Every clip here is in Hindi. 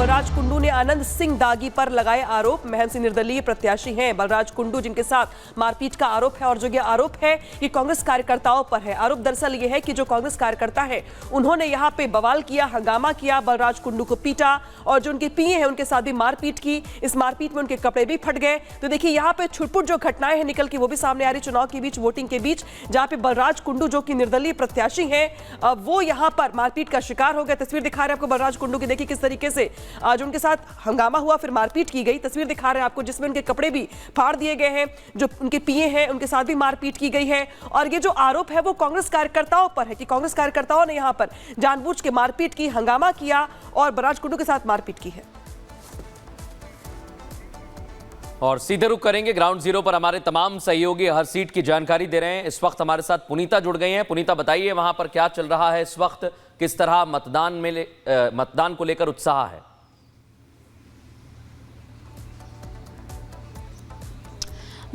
बलराज कुंडू ने आनंद सिंह दागी पर लगाए आरोप। महम से निर्दलीय प्रत्याशी हैं बलराज कुंडू, जिनके साथ मारपीट का आरोप है और जो ये आरोप है ये कांग्रेस कार्यकर्ताओं पर है। आरोप दरअसल ये है कि जो कांग्रेस कार्यकर्ता है उन्होंने यहाँ पे बवाल किया, हंगामा किया, बलराज कुंडू को पीटा और जो उनके पीए हैं उनके साथ भी मारपीट की। इस मारपीट में उनके कपड़े भी फट गए। तो देखिए यहाँ पे छुटपुट जो घटनाएं हैं निकल की वो भी सामने आ रही चुनाव के बीच, वोटिंग के बीच, जहां पे बलराज कुंडू जो कि निर्दलीय प्रत्याशी हैं वो यहां पर मारपीट का शिकार हो गए। तस्वीर दिखा रहे हैं आपको बलराज कुंडू की, देखिए किस तरीके से आज उनके साथ हंगामा हुआ, फिर मारपीट की गई। तस्वीर दिखा रहे हैं आपको जिसमें उनके कपड़े भी फाड़ दिए गए हैं, जो उनके पीए हैं उनके साथ भी मारपीट की गई है। और ये जो आरोप है वो कांग्रेस कार्यकर्ताओं पर है कि कांग्रेस कार्यकर्ताओं ने यहां पर जानबूझ के मारपीट की, हंगामा किया और बलराज कुंडू के साथ मारपीट की है। और सीधे रुख करेंगे ग्राउंड जीरो पर, हमारे तमाम सहयोगी हर सीट की जानकारी दे रहे हैं। इस वक्त हमारे साथ पुनीता जुड़ गई हैं। पुनीता, बताइए वहां पर क्या चल रहा है इस वक्त, किस तरह मतदान को लेकर उत्साह है?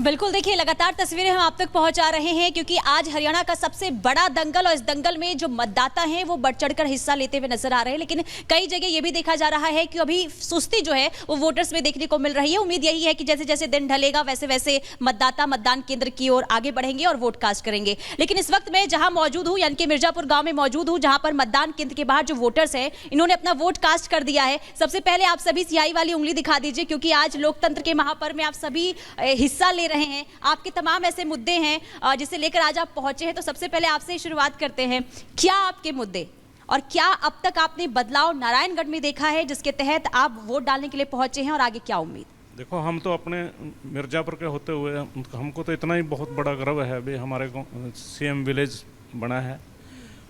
बिल्कुल, देखिए लगातार तस्वीरें हम आप तक पहुंचा रहे हैं क्योंकि आज हरियाणा का सबसे बड़ा दंगल और इस दंगल में जो मतदाता हैं वो बढ़ चढ़कर हिस्सा लेते हुए नजर आ रहे हैं। लेकिन कई जगह ये भी देखा जा रहा है कि अभी सुस्ती जो है वो वोटर्स में देखने को मिल रही है। उम्मीद यही है कि जैसे जैसे दिन ढलेगा वैसे वैसे मतदाता मतदान केंद्र की ओर आगे बढ़ेंगे और वोट कास्ट करेंगे। लेकिन इस वक्त मैं जहां मौजूद हूं यानी कि मिर्जापुर गांव में मौजूद हूं, जहां पर मतदान केंद्र के बाहर जो वोटर्स हैं इन्होंने अपना वोट कास्ट कर दिया है। सबसे पहले आप सभी स्याही वाली उंगली दिखा दीजिए क्योंकि आज लोकतंत्र के महापर्व में आप सभी हिस्सा ले रहे हैं। आपके तमाम ऐसे मुद्दे हैं जिसे लेकर आज आप पहुंचे हैं। तो सबसे पहले आपसे शुरुआत करते हैं, क्या आपके मुद्दे और क्या अब तक आपने बदलाव नारायणगढ़ में देखा है जिसके तहत आप वोट डालने के लिए पहुंचे हैं और आगे क्या उम्मीद? देखो, हम तो अपने मिर्जापुर के होते हुए हमको तो इतना ही बहुत बड़ा गर्व है अभी हमारे सीएम विलेज बना है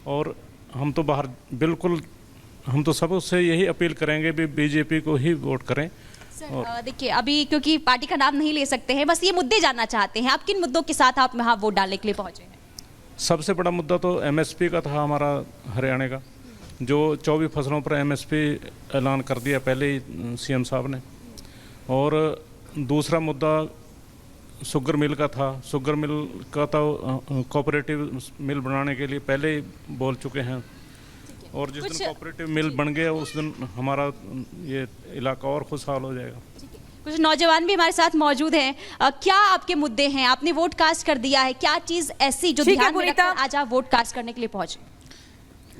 और हम तो बाहर बिल्कुल, हम तो सबसे यही अपील करेंगे भी बीजेपी को ही वोट करें। देखिए अभी क्योंकि पार्टी का नाम नहीं ले सकते हैं, बस ये मुद्दे जानना चाहते हैं आप किन मुद्दों के साथ आप वहाँ वोट डालने के लिए पहुंचे हैं? सबसे बड़ा मुद्दा तो एमएसपी का था हमारा हरियाणा का, जो 24 फसलों पर एमएसपी ऐलान कर दिया पहले ही सीएम साहब ने। और दूसरा मुद्दा शुगर मिल का था। शुगर मिल का तो कोऑपरेटिव मिल बनाने के लिए पहले ही बोल चुके हैं और जिस दिन कोऑपरेटिव मिल बन गया उस दिन हमारा ये इलाका और खुशहाल हो जाएगा। कुछ नौजवान भी हमारे साथ मौजूद हैं। क्या आपके मुद्दे हैं? आपने वोट कास्ट कर दिया है, क्या चीज ऐसी जो ध्यान में रखकर आज आप वोट कास्ट करने के लिए पहुंचे?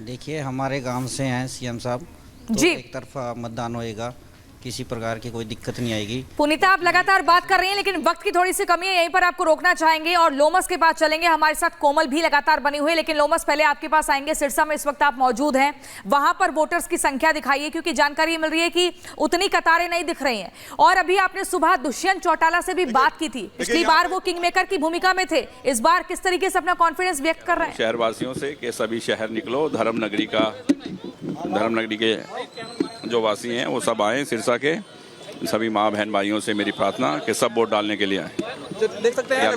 देखिए, हमारे गांव से हैं सीएम साहब, तो एक तरफा मतदान होएगा, किसी प्रकार की कोई दिक्कत नहीं आएगी। पुनीता, आप लगातार बात कर रही हैं लेकिन वक्त की थोड़ी सी कमी है, यहीं पर आपको रोकना चाहेंगे और लोमस के पास चलेंगे। हमारे साथ कोमल भी लगातार बनी हुई है, लेकिन लोमस पहले आपके पास आएंगे। सिरसा में इस वक्त आप मौजूद हैं, वहां पर वोटर्स की संख्या दिखाइए क्योंकि जानकारी मिल रही है कि उतनी कतारें नहीं दिख रही हैं। और अभी आपने सुबह दुष्यंत चौटाला से भी बात की थी, पिछली बार वो किंग मेकर की भूमिका में थे, इस बार किस तरीके से अपना कॉन्फिडेंस व्यक्त कर रहे हैं? शहरवासियों से कि सभी शहर निकलो, धर्मनगरी के जो वासी हैं वो सब आए, सिरसा के सभी माँ बहन भाइयों से मेरी प्रार्थना कि सब वोट डालने के लिए आए। देख सकते हैं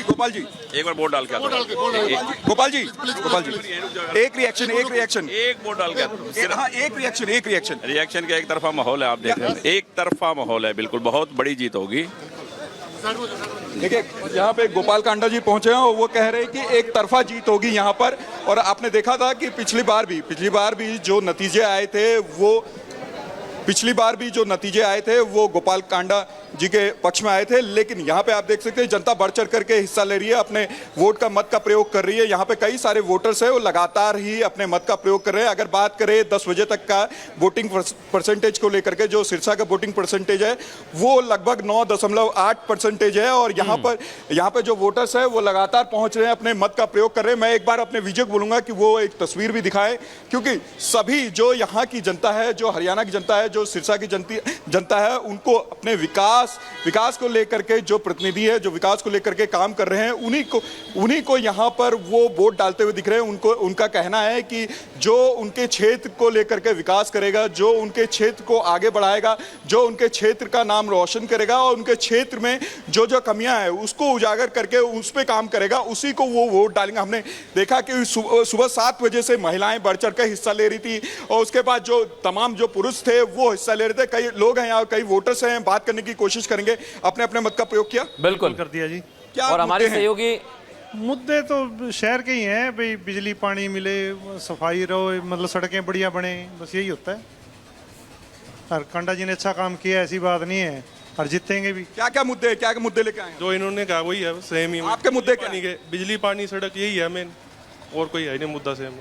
गोपाल जी एक बार वोट डाल के गोपाल जी एक रिएक्शन एक वोट डाल के एक रिएक्शन का एक तरफा माहौल है, आप देख रहे हैं, एक तरफा माहौल है, बिल्कुल बहुत बड़ी जीत होगी। देखिए, यहाँ पे गोपाल कांडा जी पहुंचे हैं और वो कह रहे हैं कि एक तरफा जीत होगी यहाँ पर। और आपने देखा था कि पिछली बार भी जो नतीजे आए थे वो गोपाल कांडा जी के पक्ष में आए थे। लेकिन यहाँ पे आप देख सकते हैं जनता बढ़ चढ़ करके हिस्सा ले रही है, अपने वोट का मत का प्रयोग कर रही है। यहाँ पे कई सारे वोटर्स हैं, वो लगातार ही अपने मत का प्रयोग कर रहे हैं। अगर बात करें 10 बजे तक का वोटिंग परसेंटेज को लेकर के, जो सिरसा का वोटिंग परसेंटेज है वो लगभग 9.8% है। और यहाँ पे जो वोटर्स है वो लगातार पहुंच रहे हैं, अपने मत का प्रयोग कर रहे हैं। मैं एक बार अपने विजय को बोलूंगा कि वो एक तस्वीर भी दिखाएं, क्योंकि सभी जो यहाँ की जनता है, जो हरियाणा की जनता है, जो सिरसा की जनता है, उनको अपने विकास को लेकर के जो प्रतिनिधि है, जो विकास को लेकर के काम कर रहे हैं, उन्हीं को यहाँ पर वो वोट डालते हुए दिख रहे हैं। उनका कहना है कि जो उनके क्षेत्र को लेकर के विकास करेगा, जो उनके क्षेत्र को आगे बढ़ाएगा, जो उनके क्षेत्र का नाम रोशन करेगा और उनके क्षेत्र में जो जो कमियां हैं उसको उजागर करके उस पर काम करेगा, उसी को वो वोट डालेंगे। हमने देखा कि सुबह 7 बजे से महिलाएं बढ़ चढ़ कर हिस्सा ले रही थी और उसके बाद जो तमाम जो पुरुष थे वो हिस्सा ले रहे थे। कई लोग हैं यहाँ, कई वोटर्स हैं, बात करने की कोशिश करेंगे, अपने अपने मत का प्रयोग किया, बिल्कुल कर दिया जी। और हमारे सहयोगी मुद्दे तो शहर के ही हैं भाई, बिजली पानी मिले, सफाई रहो, मतलब सड़कें बढ़िया बने, बस यही होता है। और कांडा जी ने अच्छा काम किया, ऐसी बात नहीं है, और जीतेंगे भी। क्या क्या मुद्दे लेके आए हैं? जो इन्होंने कहा वही है, सेम ही। आपके मुद्दे क्या पानी के, बिजली पानी सड़क, यही है मेन, और कोई है नहीं मुद्दा सेम।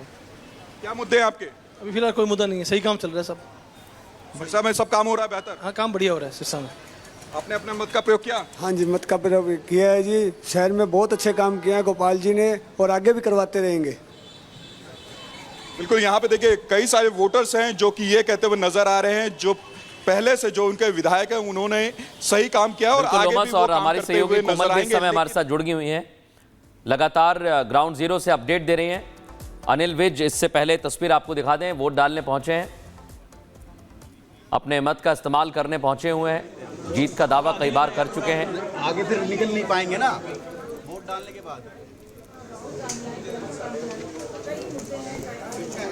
क्या मुद्दे हैं आपके? अभी फिलहाल कोई मुद्दा नहीं है, सही काम चल रहा है सब। सिरसा में सब काम हो रहा है बेहतर? हाँ, काम बढ़िया हो रहा है सिरसा में। आपने अपने मत का प्रयोग किया? हाँ जी, मत का प्रयोग किया है जी। शहर में बहुत अच्छे काम किए हैं गोपाल जी ने, और आगे भी करवाते रहेंगे। बिल्कुल, यहाँ पे देखिए कई सारे वोटर्स हैं जो कि ये कहते हुए नजर आ रहे हैं, जो पहले से जो उनके विधायक हैं उन्होंने सही काम किया और आगे भी वो और काम हमारी करते सहयोगी हुए कोमल नजर भी इस आएंगे। समय हमारे साथ जुड़ गई हुई हैं, लगातार ग्राउंड जीरो से अपडेट दे रही हैं। अनिल विज इससे पहले तस्वीर आपको दिखा दें, वोट डालने पहुंचे हैं, अपने मत का इस्तेमाल करने पहुंचे हुए हैं, जीत का दावा कई बार कर चुके हैं। आगे फिर निकल नहीं पाएंगे ना वोट डालने के बाद।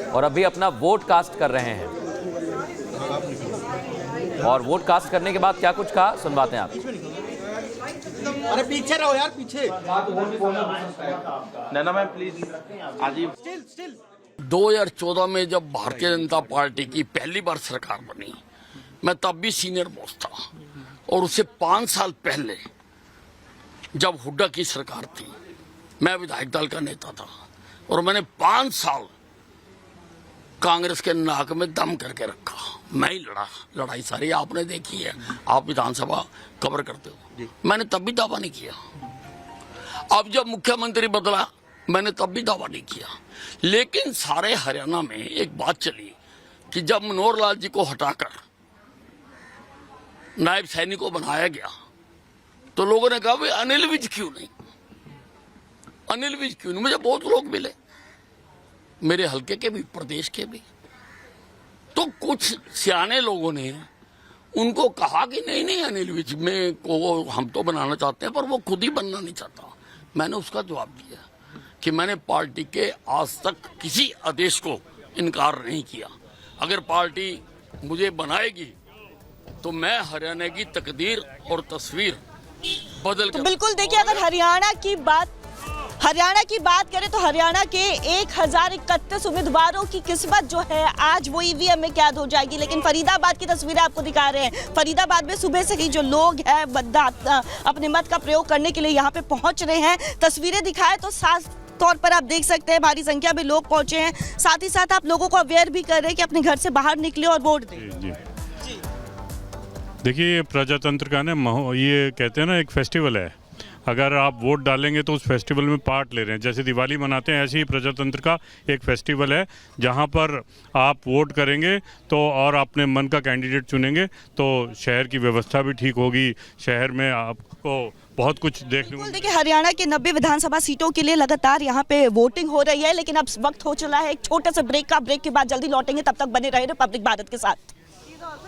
और अभी अपना वोट कास्ट कर रहे हैं, और वोट कास्ट करने के बाद क्या कुछ कहा सुनवाते हैं आप। अरे पीछे रहो यार, पीछे। नैना मैम प्लीज। 2014 में जब भारतीय जनता पार्टी की पहली बार सरकार बनी, मैं तब भी सीनियर मोस्ट था, और उससे 5 साल पहले जब हुड्डा की सरकार थी, मैं विधायक दल का नेता था, और मैंने 5 साल कांग्रेस के नाक में दम करके रखा। मैं ही लड़ाई सारी आपने देखी है, आप विधानसभा कवर करते हो। मैंने तब भी दावा नहीं किया। अब जब मुख्यमंत्री बदला, मैंने तब भी दावा नहीं किया। लेकिन सारे हरियाणा में एक बात चली कि जब मनोहर लाल जी को हटाकर नायब सैनी को बनाया गया, तो लोगों ने कहा भाई अनिल विज क्यों नहीं, अनिल विज क्यों नहीं। मुझे बहुत लोग मिले, मेरे हल्के के भी, प्रदेश के भी। तो कुछ सियाने लोगों ने उनको कहा कि नहीं नहीं, अनिल विज में को हम तो बनाना चाहते हैं, पर वो खुद ही बनना नहीं चाहता। मैंने उसका जवाब दिया कि मैंने पार्टी के आज तक किसी आदेश को इनकार नहीं किया। अगर पार्टी मुझे बनाएगी तो मैं हरियाणा की तकदीर और तस्वीर बदल कर। बिल्कुल, देखिए अगर हरियाणा की बात करें तो हरियाणा के 1031 उम्मीदवारों की किस्मत जो है आज वो ईवीएम में कैद हो जाएगी। लेकिन फरीदाबाद की तस्वीरें आपको दिखा रहे हैं। फरीदाबाद में सुबह से ही जो लोग हैं अपने मत का प्रयोग करने के लिए यहाँ पे पहुंच रहे हैं। तस्वीरें दिखाएं तो साफ तौर पर आप देख सकते हैं भारी संख्या में लोग पहुंचे हैं। साथ ही साथ आप लोगों को अवेयर भी कर रहे हैं कि अपने घर से बाहर निकले और वोट दें। जी देखिए, प्रजातंत्र का ना ये कहते हैं ना, एक फेस्टिवल है। अगर आप वोट डालेंगे तो उस फेस्टिवल में पार्ट ले रहे हैं। जैसे दिवाली मनाते हैं, ऐसे ही प्रजातंत्र का एक फेस्टिवल है, जहां पर आप वोट करेंगे तो और अपने मन का कैंडिडेट चुनेंगे तो शहर की व्यवस्था भी ठीक होगी। शहर में आपको बहुत कुछ देखने को। देखिए, हरियाणा के 90 विधानसभा सीटों के लिए लगातार यहाँ पे वोटिंग हो रही है, लेकिन अब वक्त हो चला है एक छोटे से ब्रेक का। ब्रेक के बाद जल्दी लौटेंगे, तब तक बने रहे रिपब्लिक भारत के साथ।